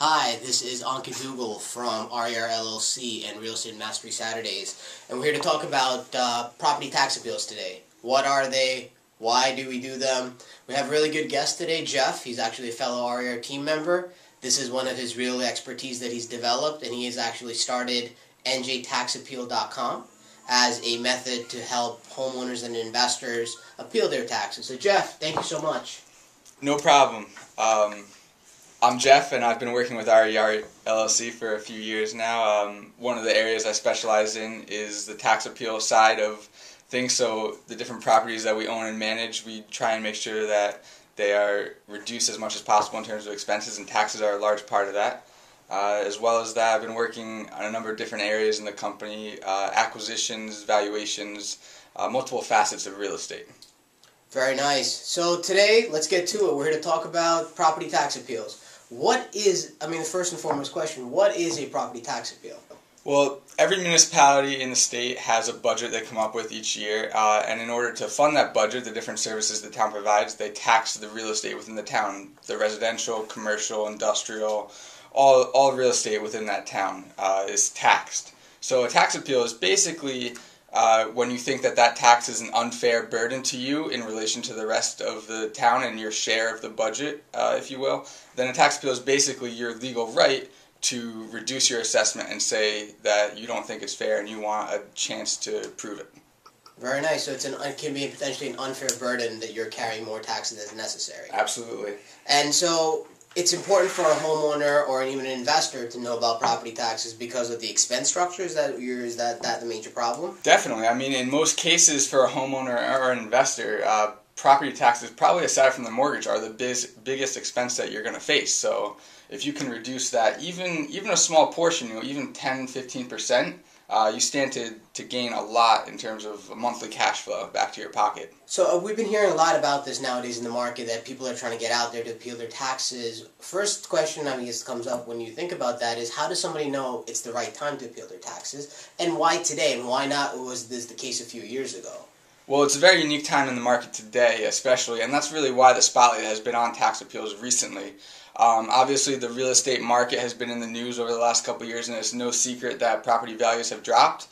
Hi, this is Ankit Duggal from RER LLC and Real Estate Mastery Saturdays, and we're here to talk about property tax appeals today. What are they? Why do we do them? We have a really good guest today, Jeff. He's actually a fellow RER team member. This is one of his real expertise that he's developed, and he has actually started njtaxappeal.com as a method to help homeowners and investors appeal their taxes. So Jeff, thank you so much. No problem. I'm Jeff, and I've been working with RER LLC for a few years now. One of the areas I specialize in is the tax appeal side of things. So the different properties that we own and manage, we try and make sure that they are reduced as much as possible in terms of expenses, and taxes are a large part of that. As well as that, I've been working on a number of different areas in the company, acquisitions, valuations, multiple facets of real estate. Very nice. So today, let's get to it. We're here to talk about property tax appeals. The first and foremost question, what is a property tax appeal? Well, every municipality in the state has a budget they come up with each year, and in order to fund that budget, the different services the town provides, they tax the real estate within the town, the residential, commercial, industrial, all real estate within that town is taxed. So a tax appeal is basically when you think that tax is an unfair burden to you in relation to the rest of the town and your share of the budget, if you will, then a tax appeal is basically your legal right to reduce your assessment and say that you don't think it's fair and you want a chance to prove it. Very nice. So it can be potentially an unfair burden that you're carrying more taxes than necessary. Absolutely. And so it's important for a homeowner or even an investor to know about property taxes because of the expense structure. Is that the major problem? Definitely. I mean, in most cases for a homeowner or an investor, property taxes, probably aside from the mortgage, are the biggest expense that you're going to face. So if you can reduce that, even a small portion, even 10-15%, you stand to gain a lot in terms of monthly cash flow back to your pocket. So we've been hearing a lot about this nowadays in the market, that people are trying to get out there to appeal their taxes. First question I guess comes up when you think about that is, how does somebody know it's the right time to appeal their taxes? And why today? And why not was this the case a few years ago? Well, it's a very unique time in the market today, especially, and that's really why the spotlight has been on tax appeals recently. Obviously, the real estate market has been in the news over the last couple of years, and it's no secret that property values have dropped.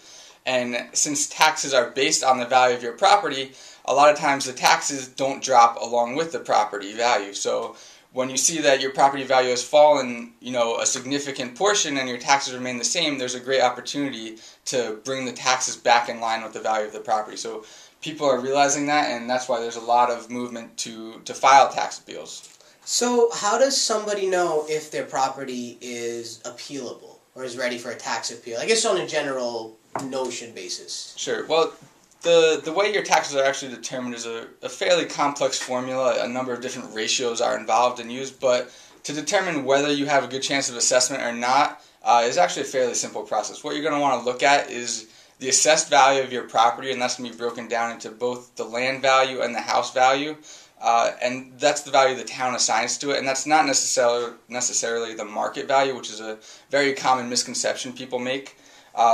And since taxes are based on the value of your property, a lot of times the taxes don't drop along with the property value. So when you see that your property value has fallen, a significant portion and your taxes remain the same, there's a great opportunity to bring the taxes back in line with the value of the property. So people are realizing that, and that's why there's a lot of movement to file tax appeals. So how does somebody know if their property is appealable or is ready for a tax appeal? I guess on a general notion basis. Sure. Well, the way your taxes are actually determined is a fairly complex formula. A number of different ratios are involved and used, but to determine whether you have a good chance of assessment or not is actually a fairly simple process. What you're going to want to look at is the assessed value of your property, and that's going to be broken down into both the land value and the house value. And that's the value the town assigns to it, and that's not necessarily the market value, which is a very common misconception people make.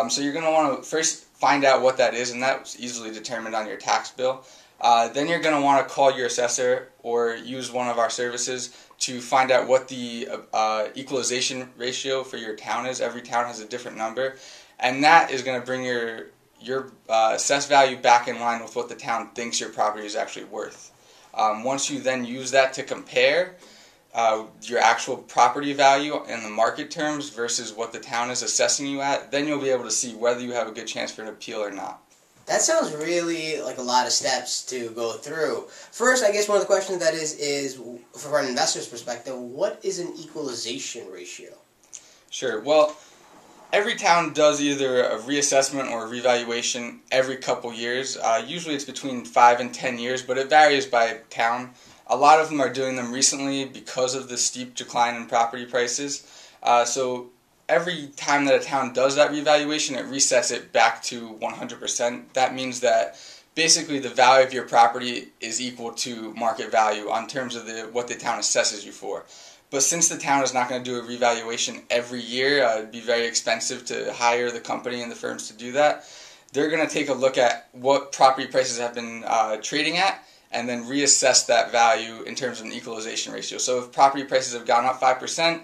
So you're going to want to first find out what that is, and that's easily determined on your tax bill. Then you're going to want to call your assessor or use one of our services to find out what the equalization ratio for your town is. Every town has a different number, and that is going to bring your assessed value back in line with what the town thinks your property is actually worth. Once you then use that to compare your actual property value in the market terms versus what the town is assessing you at, then you'll be able to see whether you have a good chance for an appeal or not. That sounds really like a lot of steps to go through. First, I guess one of the questions that is from an investor's perspective, what is an equalization ratio? Sure. Well, every town does either a reassessment or a revaluation every couple years. Usually it's between 5 and 10 years, but it varies by town. A lot of them are doing them recently because of the steep decline in property prices. So every time that a town does that revaluation, it resets it back to 100%. That means that basically the value of your property is equal to market value on terms of what the town assesses you for. But since the town is not going to do a revaluation every year, it'd be very expensive to hire the company and the firms to do that. They're going to take a look at what property prices have been trading at and then reassess that value in terms of an equalization ratio. So if property prices have gone up 5%,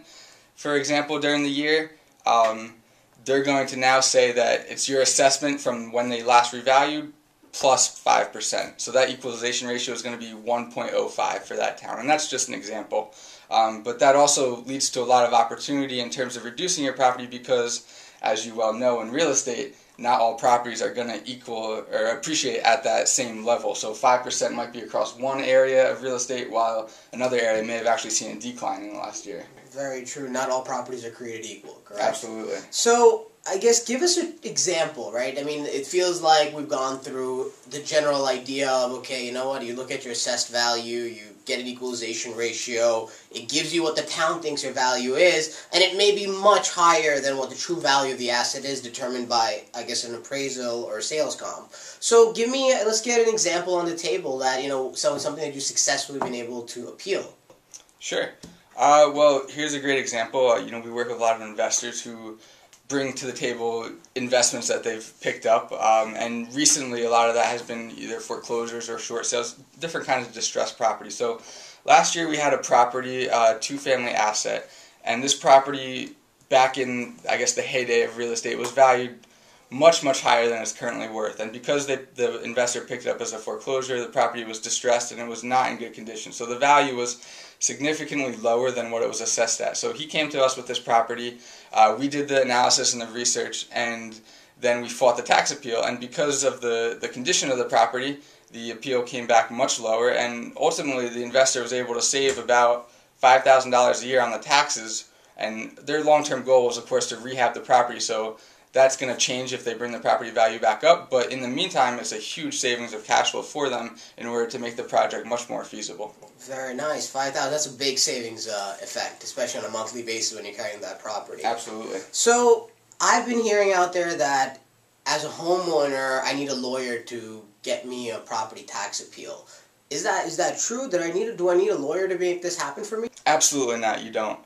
for example, during the year, they're going to now say that it's your assessment from when they last revalued plus 5%. So that equalization ratio is going to be 1.05 for that town. And that's just an example. But that also leads to a lot of opportunity in terms of reducing your property because, as you well know, in real estate, not all properties are going to equal or appreciate at that same level. So 5% might be across one area of real estate, while another area may have actually seen a decline in the last year. Very true. Not all properties are created equal, correct? Absolutely. So, I guess give us an example, right? I mean, it feels like we've gone through the general idea of, okay, you know what, you look at your assessed value, you get an equalization ratio, it gives you what the town thinks your value is, and it may be much higher than what the true value of the asset is determined by, I guess, an appraisal or a sales comp. So let's get an example on the table that, something that you've successfully been able to appeal. Sure. Well, here's a great example. We work with a lot of investors who bring to the table investments that they've picked up, and recently a lot of that has been either foreclosures or short sales, different kinds of distressed property. So last year we had a property, two-family asset, and this property back in, I guess, the heyday of real estate was valued much, much higher than it's currently worth. And because the investor picked it up as a foreclosure, the property was distressed and it was not in good condition. So the value was significantly lower than what it was assessed at. So he came to us with this property. We did the analysis and the research, and then we fought the tax appeal. And because of the condition of the property, the appeal came back much lower, and ultimately the investor was able to save about $5,000 a year on the taxes. And their long-term goal was, of course, to rehab the property. So that's going to change if they bring the property value back up. But in the meantime, it's a huge savings of cash flow for them in order to make the project much more feasible. Very nice. $5,000, that's a big savings effect, especially on a monthly basis when you're carrying that property. Absolutely. So I've been hearing out there that as a homeowner, I need a lawyer to get me a property tax appeal. Is that true? Do I need a lawyer to make this happen for me? Absolutely not. You don't.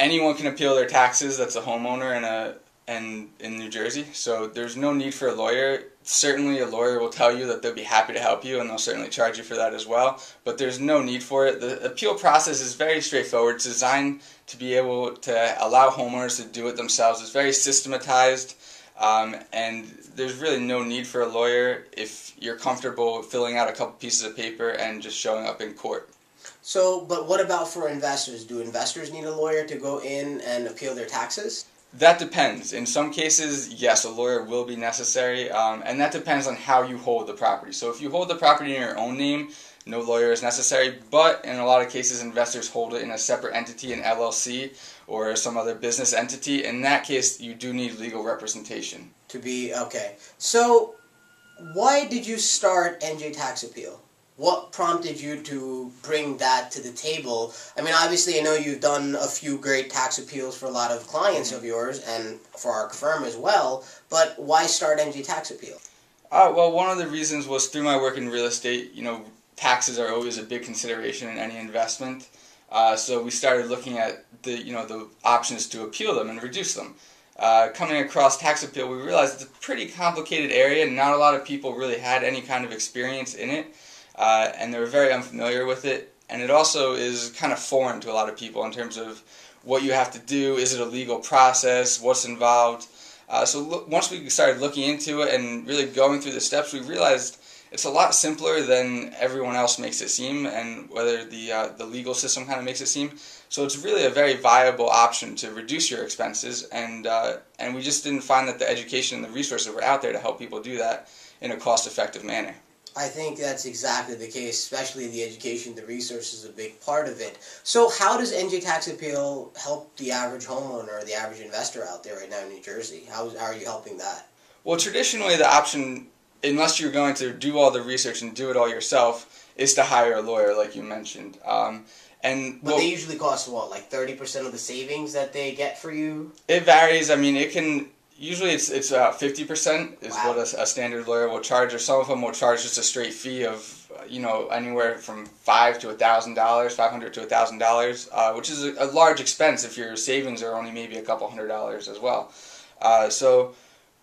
Anyone can appeal their taxes that's a homeowner in New Jersey, so there's no need for a lawyer. Certainly a lawyer will tell you that they'll be happy to help you, and they'll certainly charge you for that as well, but there's no need for it. The appeal process is very straightforward. It's designed to be able to allow homeowners to do it themselves. It's very systematized, and there's really no need for a lawyer if you're comfortable filling out a couple pieces of paper and just showing up in court. So, but what about for investors? Do investors need a lawyer to go in and appeal their taxes? That depends. In some cases, yes, a lawyer will be necessary, and that depends on how you hold the property. So if you hold the property in your own name, no lawyer is necessary, but in a lot of cases, investors hold it in a separate entity, an LLC, or some other business entity. In that case, you do need legal representation. Okay. So, why did you start NJ Tax Appeal? What prompted you to bring that to the table? I mean, obviously, I know you've done a few great tax appeals for a lot of clients of yours and for our firm as well, but why start NJ Tax Appeal? Well, one of the reasons was through my work in real estate, taxes are always a big consideration in any investment. So we started looking at the options to appeal them and reduce them. Coming across tax appeal, we realized it's a pretty complicated area, and not a lot of people really had any kind of experience in it. And they were very unfamiliar with it, and it also is kind of foreign to a lot of people in terms of what you have to do. Is it a legal process? What's involved? Once we started looking into it and really going through the steps, we realized it's a lot simpler than everyone else makes it seem, and whether the legal system kind of makes it seem. So it's really a very viable option to reduce your expenses, and we just didn't find that the education and the resources were out there to help people do that in a cost-effective manner. I think that's exactly the case, especially the education, the resources is a big part of it. So how does NJ Tax Appeal help the average homeowner or the average investor out there right now in New Jersey? How are you helping that? Well, traditionally the option, unless you're going to do all the research and do it all yourself, is to hire a lawyer, like you mentioned. But they usually cost what, like 30% of the savings that they get for you? It varies. I mean, it can... Usually it's 50% is Wow. what a standard lawyer will charge, or some of them will charge just a straight fee of anywhere from $500 to $1,000, which is a large expense if your savings are only maybe a couple $100 as well. So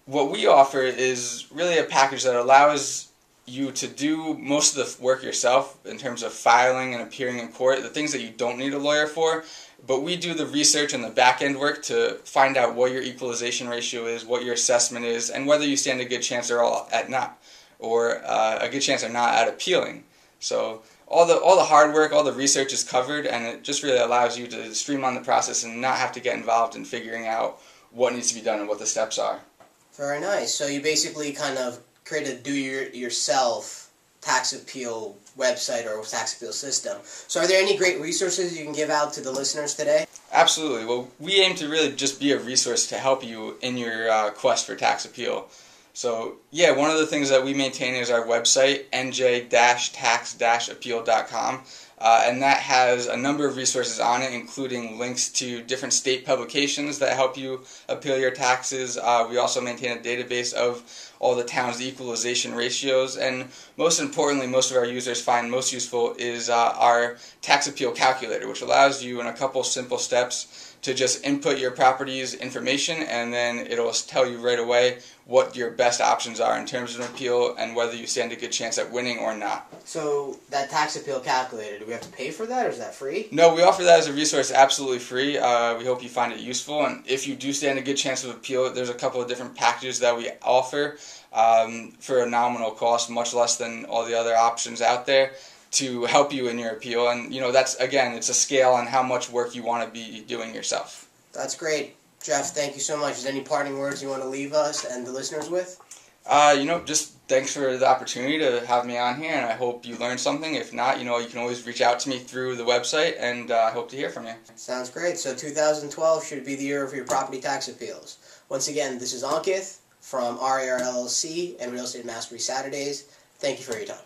what we offer is really a package that allows you to do most of the work yourself in terms of filing and appearing in court. The things that you don't need a lawyer for, but we do the research and the back-end work to find out what your equalization ratio is, what your assessment is, and whether you stand a good chance or a good chance or not at appealing. So all the hard work, all the research is covered, and it just really allows you to streamline the process and not have to get involved in figuring out what needs to be done and what the steps are. Very nice. So you basically kind of create a do-yourself tax appeal website or tax appeal system. So are there any great resources you can give out to the listeners today? Absolutely. Well, we aim to really just be a resource to help you in your quest for tax appeal. So, yeah, one of the things that we maintain is our website, nj-tax-appeal.com, and that has a number of resources on it, including links to different state publications that help you appeal your taxes. We also maintain a database of all the town's equalization ratios, and most importantly, most of our users find most useful is our tax appeal calculator, which allows you in a couple simple steps to just input your property's information, and then it'll tell you right away what your best options are in terms of an appeal and whether you stand a good chance at winning or not. So that tax appeal calculator, do we have to pay for that, or is that free? No, we offer that as a resource absolutely free. We hope you find it useful, and if you do stand a good chance of appeal, there's a couple of different packages that we offer for a nominal cost, much less than all the other options out there, to help you in your appeal. And that's, again, it's a scale on how much work you want to be doing yourself. That's great. Jeff, thank you so much. Is there any parting words you want to leave us and the listeners with? Just thanks for the opportunity to have me on here, and I hope you learned something. If not, you can always reach out to me through the website, and I hope to hear from you. Sounds great. So 2012 should be the year of your property tax appeals. Once again, this is Ankit from RAR LLC and Real Estate Mastery Saturdays. Thank you for your time.